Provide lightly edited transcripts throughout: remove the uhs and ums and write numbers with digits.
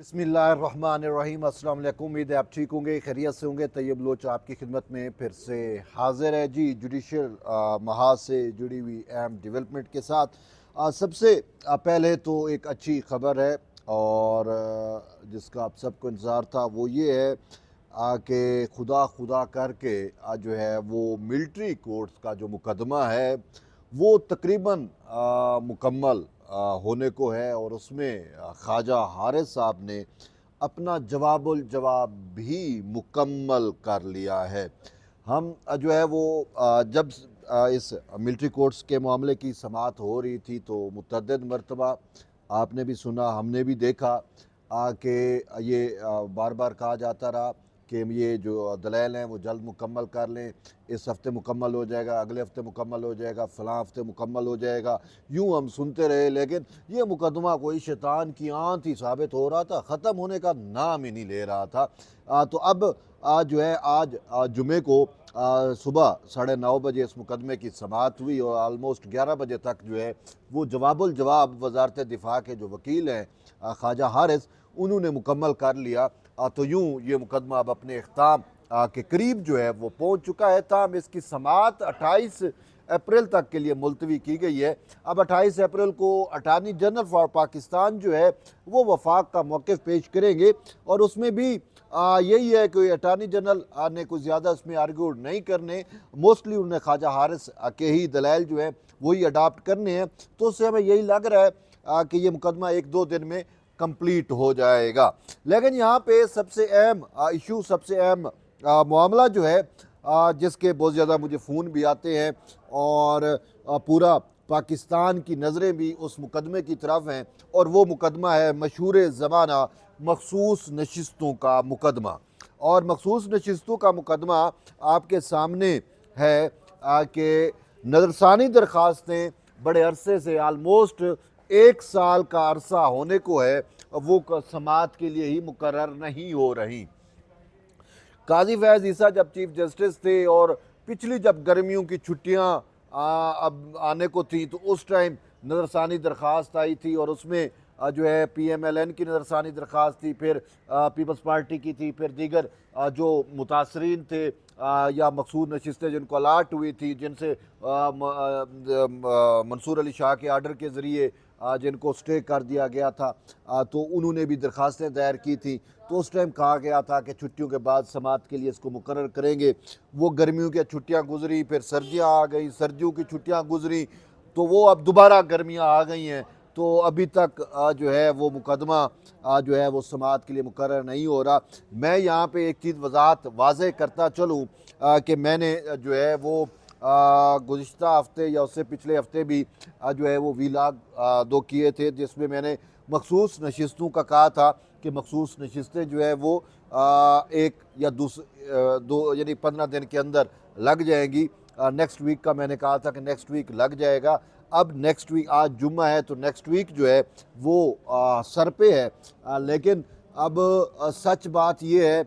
बिस्मिल्लाहिर्रहमानिर्रहीम। अस्सलाम वालेकुम। उम्मीद है आप ठीक होंगे, खैरियत से होंगे। तैयब लोच आपकी खिदमत में फिर से हाजिर है जी, जुडिशल महाज से जुड़ी हुई अहम डेवलपमेंट के साथ। सबसे पहले तो एक अच्छी खबर है और जिसका आप सबको इंतज़ार था वो ये है कि खुदा खुदा करके जो है वो मिलिट्री कोर्ट्स का जो मुकदमा है वो तकरीबन मुकम्मल होने को है और उसमें ख्वाजा हारिस साहब ने अपना जवाबुल जवाब भी मुकम्मल कर लिया है। हम जो है वो जब इस मिलिट्री कोर्ट्स के मामले की समाअत हो रही थी तो मुतअद्दिद मरतबा आपने भी सुना, हमने भी देखा कि ये बार बार कहा जाता रहा कि ये जो दलाइल हैं वो जल्द मुकम्मल कर लें, इस हफ़्ते मुकम्मल हो जाएगा, अगले हफ़्ते मुकम्मल हो जाएगा, फ़लाँ हफ़्ते मुकम्मल हो जाएगा। यूँ हम सुनते रहे, लेकिन ये मुकदमा कोई शैतान की आंत ही साबित हो रहा था, ख़त्म होने का नाम ही नहीं ले रहा था। तो अब आज जो है आज जुमे को सुबह 9:30 बजे इस मुकदमे की समाअत हुई और आलमोस्ट 11 बजे तक जो है वो जवाबुल जवाब वज़ारत दिफ़ा के जो वकील हैं ख्वाजा हारिस, उन्होंने मुकम्मल कर लिया। तो यूँ ये मुकदमा अब अपने इख्ताम के करीब जो है वो पहुँच चुका है। ताहम इसकी समाअत 28 अप्रैल तक के लिए मुलतवी की गई है। अब 28 अप्रैल को अटार्नी जनरल फॉर पाकिस्तान जो है वो वफाक का मौक़िफ़ पेश करेंगे और उसमें भी यही है कि अटार्नी जनरल ने कुछ ज़्यादा इसमें आर्ग्यू नहीं करने, मोस्टली उन्होंने ख्वाजा हारिस के ही दलाइल जो है वही अडाप्ट करने हैं। तो उससे हमें यही लग रहा है कि ये मुकदमा 1-2 दिन में कंप्लीट हो जाएगा। लेकिन यहाँ पे सबसे अहम इशू, सबसे अहम मामला जो है जिसके बहुत ज़्यादा मुझे फ़ोन भी आते हैं और पूरा पाकिस्तान की नज़रें भी उस मुकदमे की तरफ हैं और वो मुकदमा है मशहूर ज़माना मखसूस नशिस्तों का मुकदमा। और मखसूस नशिस्तों का मुकदमा आपके सामने है कि नज़रसानी दरख्वास्तें बड़े अरसे से आलमोस्ट 1 साल का अरसा होने को है वो समाअत के लिए ही मुकर्रर नहीं हो रही। काजी फैज़ ईसा जब चीफ जस्टिस थे और पिछली जब गर्मियों की छुट्टियां अब आने को थी तो उस टाइम नज़रसानी दरख्वास्त आई थी और उसमें जो है PMLN की नज़रसानी दरख्वास्त थी, फिर पीपल्स पार्टी की थी, फिर दीगर जो मुतासरीन थे या मखसूस नशिस्तें जिनको अलाट हुई थी, जिनसे मंसूर अली शाह के आर्डर के ज़रिए जिनको स्टे कर दिया गया था, तो उन्होंने भी दरख्वास्तें दायर की थी। तो उस टाइम कहा गया था कि छुट्टियों के बाद समाअत के लिए इसको मुकर्रर करेंगे। वो गर्मियों की छुट्टियां गुजरी, फिर सर्दियां आ गई, सर्दियों की छुट्टियां गुजरी, तो वो अब दोबारा गर्मियां आ गई हैं। तो अभी तक जो है वो मुकदमा जो है वो समाअत के लिए मुकर्रर नहीं हो रहा। मैं यहाँ पे एक चीज़ वजाहत वाज़ेह करता चलूँ कि मैंने जो है वो गुज़िश्ता हफ़्ते या उससे पिछले हफ़्ते भी जो है वो वीलाग 2 किए थे, जिसमें मैंने मखसूस नशिस्तों का कहा था कि मखसूस नशिस्तें जो है वो 1 या 2 यानी 15 दिन के अंदर लग जाएंगी। नेक्स्ट वीक का मैंने कहा था कि नेक्स्ट वीक लग जाएगा। अब नेक्स्ट वीक, आज जुम्मा है तो नेक्स्ट वीक जो है वो सर पे है। लेकिन अब सच बात ये है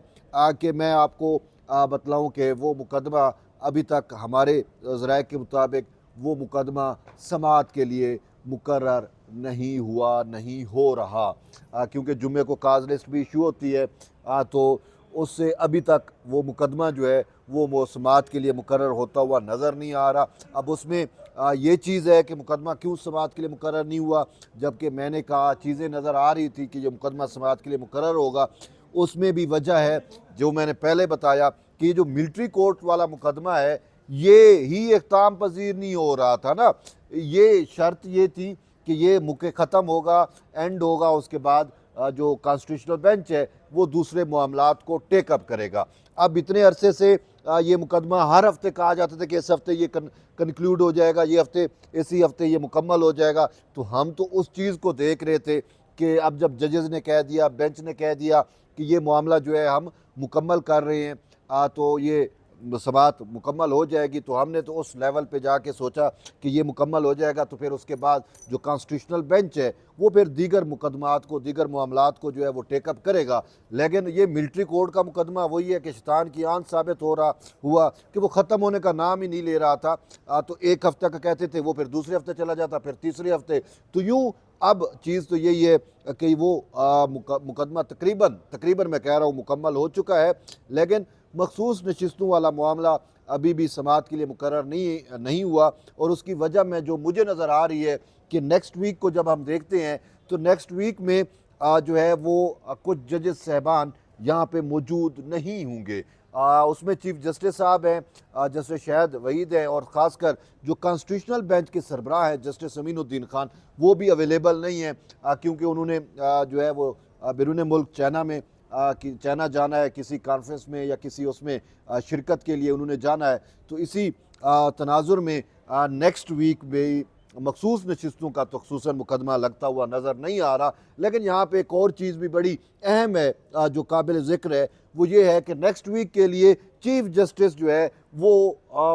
कि मैं आपको बतलाऊँ कि वो मुकदमा अभी तक हमारे ज़राए के मुताबिक वो मुकदमा समाअत के लिए मुकर्रर नहीं हुआ, नहीं हो रहा, क्योंकि जुम्मे को काज लिस्ट भी इशू होती है। तो उससे अभी तक वो मुकदमा जो है वो समाअत के लिए मुकर्रर होता हुआ नज़र नहीं आ रहा। अब उसमें ये चीज़ है कि मुकदमा क्यों समाअत के लिए मुकर्रर नहीं हुआ, जबकि मैंने कहा चीज़ें नज़र आ रही थी कि जो मुकदमा समाअत के लिए मुकर्रर होगा। उसमें भी वजह है जो मैंने पहले बताया कि जो मिलिट्री कोर्ट वाला मुकदमा है ये ही इख्ताम पजीर नहीं हो रहा था ना। ये शर्त ये थी कि ये मुके ख़त्म होगा, एंड होगा, उसके बाद जो कॉन्स्टिट्यूशनल बेंच है वो दूसरे मामलात को टेकअप करेगा। अब इतने अरसे से ये मुकदमा हर हफ्ते कहा जाता था कि इस हफ्ते ये कंक्लूड हो जाएगा, ये हफ्ते, इसी हफ्ते ये मुकम्मल हो जाएगा। तो हम तो उस चीज़ को देख रहे थे कि अब जब जजेस ने कह दिया, बेंच ने कह दिया कि ये मामला जो है हम मुकम्मल कर रहे हैं, तो ये समाअत मुकम्मल हो जाएगी। तो हमने तो उस लेवल पे जाके सोचा कि ये मुकम्मल हो जाएगा तो फिर उसके बाद जो कॉन्स्टिट्यूशनल बेंच है वो फिर दीगर मुकदमात को, दीगर मामलात को जो है वो टेकअप करेगा। लेकिन ये मिलिट्री कोर्ट का मुकदमा वही है कि शैतान की आंत साबित हो रहा हुआ कि वो ख़त्म होने का नाम ही नहीं ले रहा था। तो एक हफ्ते का कहते थे, वो फिर दूसरे हफ्ते चला जाता, फिर तीसरे हफ्ते। तो यूँ अब चीज़ तो यही है कि वो मुकदमा तकरीबन मैं कह रहा हूँ मुकम्मल हो चुका है, लेकिन मखसूस नशिस्तों वाला मामला अभी भी समाअत के लिए मुकर्रर नहीं हुआ। और उसकी वजह में जो मुझे नज़र आ रही है कि नेक्स्ट वीक को जब हम देखते हैं तो नेक्स्ट वीक में जो है वो कुछ जजेस साहबान यहाँ पे मौजूद नहीं होंगे। उसमें चीफ जस्टिस साहब हैं, जस्टिस शाहिद वहीद हैं, और ख़ासकर जो कॉन्स्टिट्यूशनल बेंच के सरबराह हैं जस्टिस अमीनुद्दीन खान, वो भी अवेलेबल नहीं हैं, क्योंकि उन्होंने जो है वो बैरून मुल्क चाइना में कि चाइना जाना है, किसी कॉन्फ्रेंस में या किसी उसमें शिरकत के लिए उन्होंने जाना है। तो इसी तनाजुर में नेक्स्ट वीक में मखसूस नशिस्तों का तो खसूसन मुकदमा लगता हुआ नज़र नहीं आ रहा। लेकिन यहाँ पे एक और चीज़ भी बड़ी अहम है, जो काबिल ज़िक्र है, वो ये है कि नेक्स्ट वीक के लिए चीफ जस्टिस जो है वो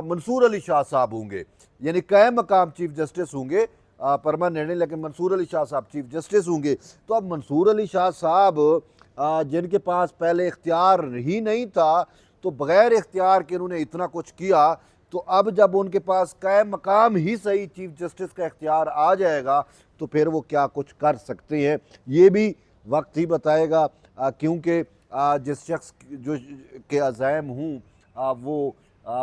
मंसूर अली शाह साहब होंगे, यानी कायम मकाम चीफ जस्टिस होंगे, परमानेंट नहीं, लेकिन मंसूर अली शाह साहब चीफ जस्टिस होंगे। तो अब मंसूर अली शाह साहब जिनके पास पहले इख्तियार ही नहीं था, तो बग़ैर इख्तियार के उन्होंने इतना कुछ किया, तो अब जब उनके पास कायम मकाम ही सही चीफ जस्टिस का इख्तियार आ जाएगा तो फिर वो क्या कुछ कर सकते हैं, ये भी वक्त ही बताएगा। क्योंकि जिस शख्स जो के अज़ैम हूँ वो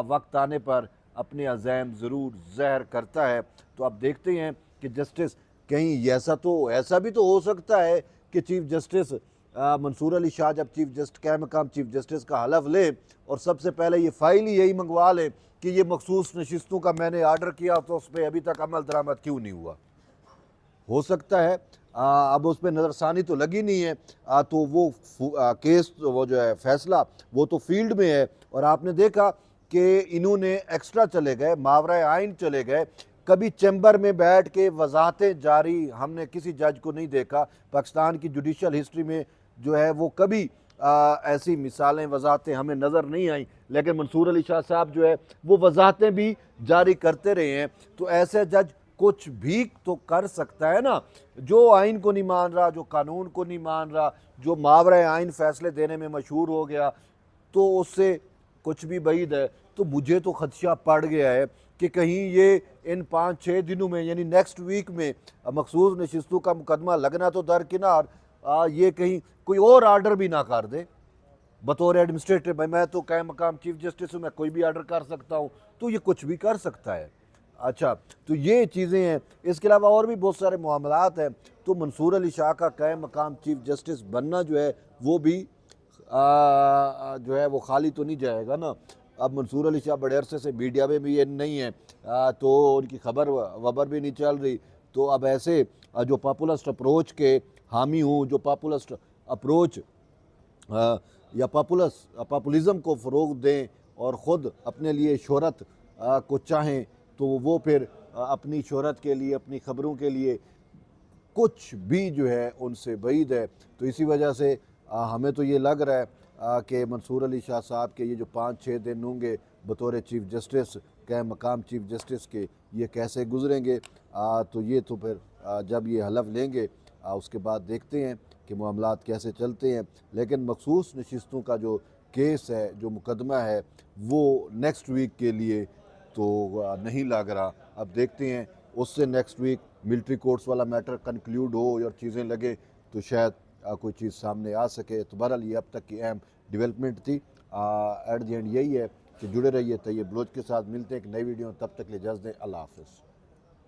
वक्त आने पर अपने अज़ैम ज़रूर ज़हर करता है। तो अब देखते हैं कि जस्टिस कहीं ऐसा भी तो हो सकता है कि चीफ जस्टिस मंसूर अली शाह जब कायम मकाम चीफ जस्टिस का हलफ ले और सबसे पहले ये फाइल ही यही मंगवा ले कि ये मखसूस नशिस्तों का मैंने आर्डर किया, तो उस पर अभी तक अमल दरामद क्यों नहीं हुआ। हो सकता है अब उस पर नज़रसानी तो लगी नहीं है, तो वो केस वो जो है फैसला वो तो फील्ड में है। और आपने देखा कि इन्होंने एक्स्ट्रा चले गए, मावरा आइन चले गए, कभी चैम्बर में बैठ के वजाहतें जारी हमने किसी जज को नहीं देखा। पाकिस्तान की जुडिशल हिस्ट्री में जो है वो कभी ऐसी मिसालें वजाहतें हमें नज़र नहीं आई, लेकिन मंसूर अली शाह साहब जो है वो वजाहतें भी जारी करते रहे हैं। तो ऐसे जज कुछ भी तो कर सकता है ना, जो आइन को नहीं मान रहा, जो कानून को नहीं मान रहा, जो मावरा आइन फैसले देने में मशहूर हो गया, तो उससे कुछ भी बईद है। तो मुझे तो खदशा पड़ गया है कि कहीं ये इन 5-6 दिनों में यानी नेक्स्ट वीक में मखसूस नशिस्तों का मुकदमा लगना तो दरकिनार, ये कहीं कोई और आर्डर भी ना कर दे बतौर एडमिनिस्ट्रेटर। भाई मैं तो कायम मकाम चीफ जस्टिस हूँ, मैं कोई भी आर्डर कर सकता हूँ, तो ये कुछ भी कर सकता है। अच्छा, तो ये चीज़ें हैं। इसके अलावा और भी बहुत सारे मामलात हैं। तो मंसूर अली शाह का कायम मकाम चीफ जस्टिस बनना जो है वो भी जो है वो खाली तो नहीं जाएगा ना। अब मंसूर अली शाह बड़े अरसे से मीडिया में भी ये नहीं है, तो उनकी खबर वबर भी नहीं चल रही। तो अब ऐसे जो पॉपुलिस्ट अप्रोच के हामी हूँ, जो पॉपुलिस्ट अप्रोच या पॉपुलिज़म को फ़रोग़ दें और ख़ुद अपने लिए शोहरत को चाहें, तो वो फिर अपनी शोहरत के लिए, अपनी ख़बरों के लिए कुछ भी जो है उनसे बईद है। तो इसी वजह से हमें तो ये लग रहा है कि मंसूर अली शाह साहब के ये जो 5-6 दिन होंगे बतौर चीफ जस्टिस, कायम मकाम चीफ जस्टिस के, ये कैसे गुजरेंगे। तो ये तो फिर जब ये हलफ लेंगे उसके बाद देखते हैं कि मामलात कैसे चलते हैं। लेकिन मखसूस नशिस्तों का जो केस है, जो मुकदमा है, वो नेक्स्ट वीक के लिए तो नहीं लग रहा। अब देखते हैं उससे नेक्स्ट वीक मिलिट्री कोर्ट्स वाला मैटर कंक्लूड हो और चीज़ें लगे तो शायद कोई चीज़ सामने आ सके। तो बहरहाल ये अब तक की अहम डेवलपमेंट थी। एट द एंड यही है कि जुड़े रहिए तैयब बलोच के साथ। मिलते हैं एक नई वीडियो, तब तक ले इजाज़त दें। अल्लाह हाफ़िज़।